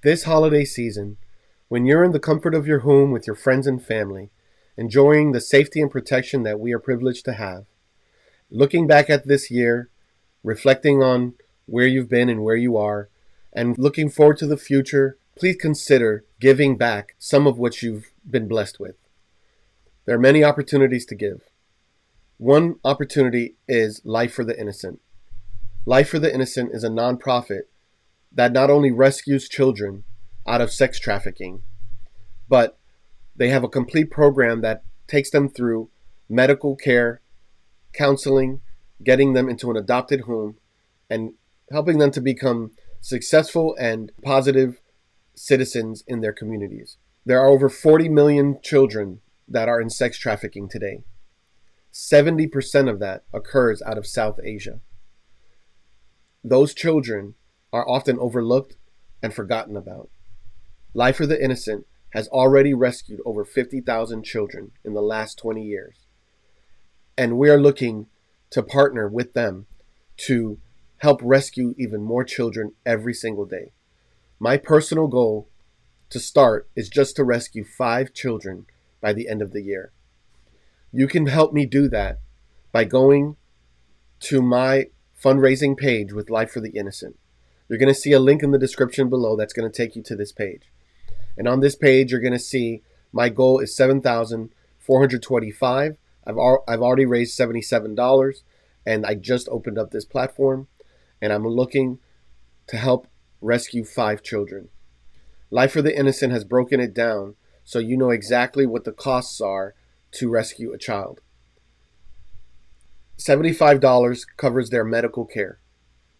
This holiday season, when you're in the comfort of your home with your friends and family, enjoying the safety and protection that we are privileged to have, looking back at this year, reflecting on where you've been and where you are, and looking forward to the future, please consider giving back some of what you've been blessed with. There are many opportunities to give. One opportunity is Life for the Innocent. Life for the Innocent is a nonprofit that not only rescues children out of sex trafficking, but they have a complete program that takes them through medical care, counseling, getting them into an adopted home, and helping them to become successful and positive citizens in their communities. There are over 40 million children that are in sex trafficking today. 70% of that occurs out of South Asia. Those children are often overlooked and forgotten about. Life for the Innocent has already rescued over 50,000 children in the last 20 years. And we are looking to partner with them to help rescue even more children every single day. My personal goal to start is just to rescue 5 children by the end of the year. You can help me do that by going to my fundraising page with Life for the Innocent. You're going to see a link in the description below that's going to take you to this page. And on this page, you're going to see my goal is $7,425. I've already raised $77, and I just opened up this platform, and I'm looking to help rescue 5 children. Life for the Innocent has broken it down so you know exactly what the costs are to rescue a child. $75 covers their medical care.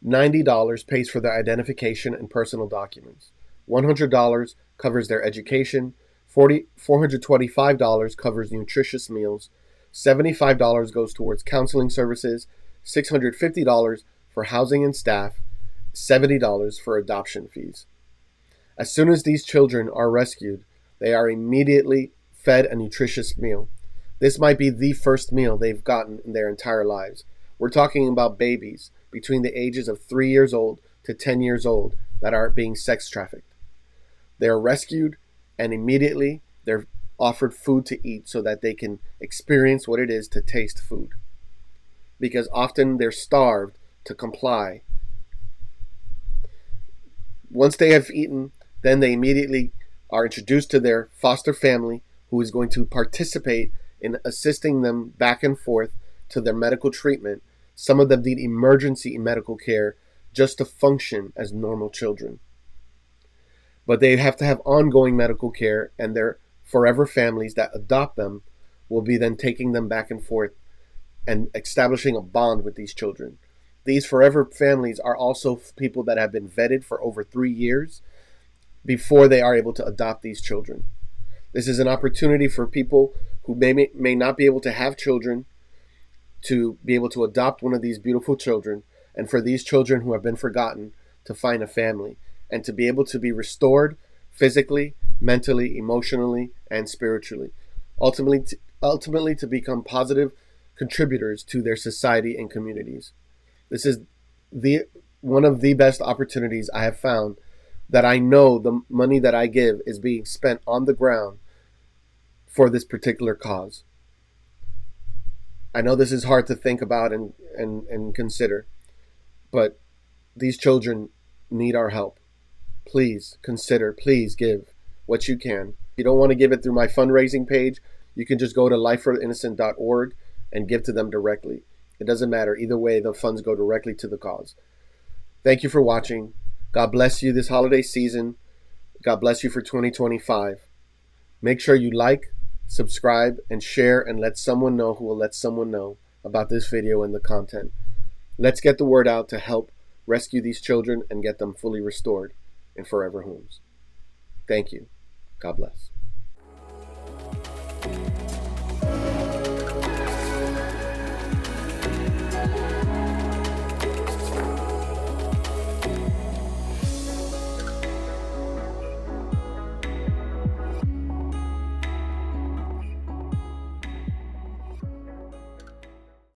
$90 pays for their identification and personal documents. $100 covers their education. $425 covers nutritious meals. $75 goes towards counseling services. $650 for housing and staff. $70 for adoption fees. As soon as these children are rescued, they are immediately fed a nutritious meal. This might be the first meal they've gotten in their entire lives. We're talking about babies between the ages of 3 years old to 10 years old that are being sex trafficked. They are rescued and immediately they're offered food to eat so that they can experience what it is to taste food. Because often they're starved to comply. Once they have eaten, then they immediately are introduced to their foster family, who is going to participate in assisting them back and forth to their medical treatment. Some of them need emergency medical care just to function as normal children. But they have to have ongoing medical care, and their forever families that adopt them will be then taking them back and forth and establishing a bond with these children. These forever families are also people that have been vetted for over 3 years before they are able to adopt these children. This is an opportunity for people who may not be able to have children to be able to adopt one of these beautiful children, and for these children who have been forgotten to find a family and to be able to be restored physically, mentally, emotionally, and spiritually. Ultimately to become positive contributors to their society and communities. This is one of the best opportunities I have found, that I know the money that I give is being spent on the ground for this particular cause. I know this is hard to think about and consider, but these children need our help. Please consider, please give what you can. If you don't want to give it through my fundraising page, you can just go to lifeforinnocent.org and give to them directly. It doesn't matter. Either way, the funds go directly to the cause. Thank you for watching. God bless you this holiday season. God bless you for 2025. Make sure you like, subscribe, and share, and let someone know who will let someone know about this video and the content. Let's get the word out to help rescue these children and get them fully restored in forever homes. Thank you. God bless.